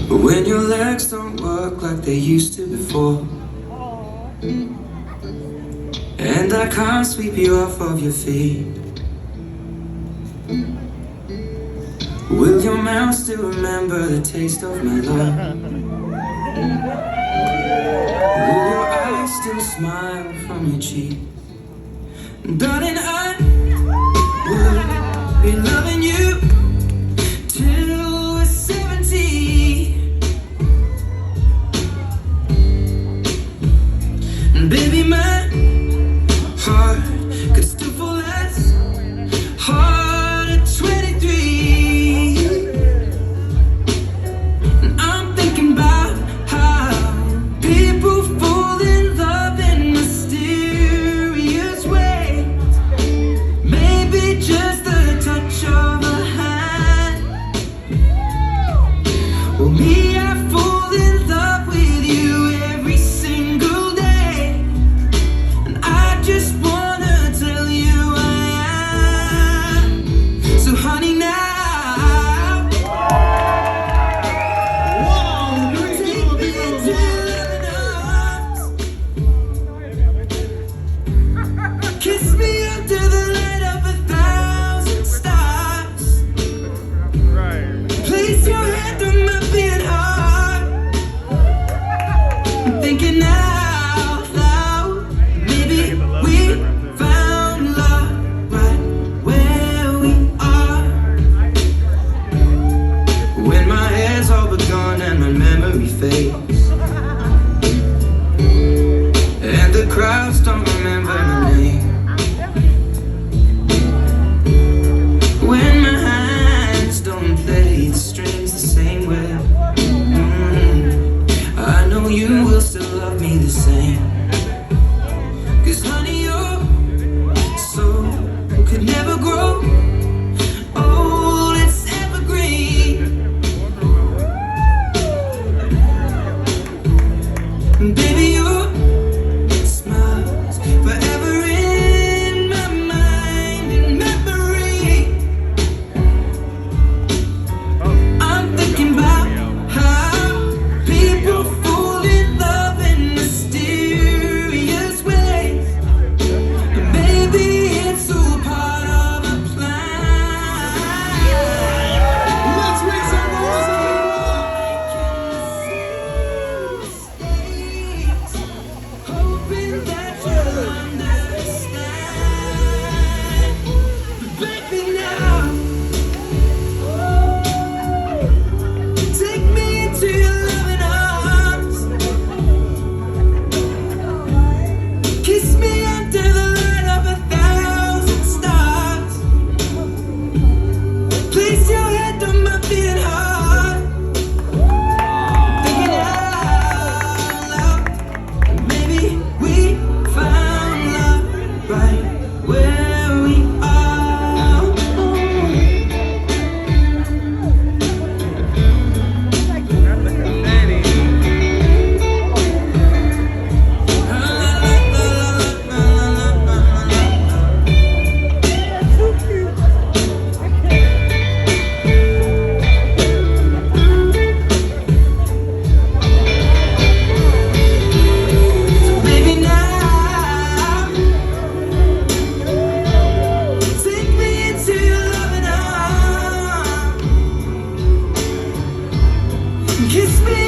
When your legs don't work like they used to before, and I can't sweep you off of your feet, will your mouth still remember the taste of my love? Will your eyes still smile from your cheek? Darling, I will be loving you till we're 70. And baby, my heart could still fall as hard at 23. And I'm thinking about how people fall in love in mysterious ways. Maybe just the touch of a hand. Well, me, I fall in love with you every single day. And I just wanna tell you I am. So honey, now take me into your arms. Kiss me under the light of 1,000 stars. Place your hand on my beating heart. I'm thinking out loud. Maybe we found love right where we are. When my hair's all but gone and my memory fades, and the crowds don't remember my name. When my hands don't play the strings the same way, I know you will still love me the same. 'Cause honey, your soul could never grow old, it's evergreen. Baby, your smile's forever in my mind and memory. I'm thinking about how people fall in love in mysterious ways. And maybe it's all part of a plan. Let's raise our mistakes, hoping that you'll understand. But baby, now take me into your loving arms. Kiss me under the light of 1,000 stars. Place your head on my beating heart. Thinking out loud. Maybe we found love right where we are. Baby, now take me into your loving arms. Kiss me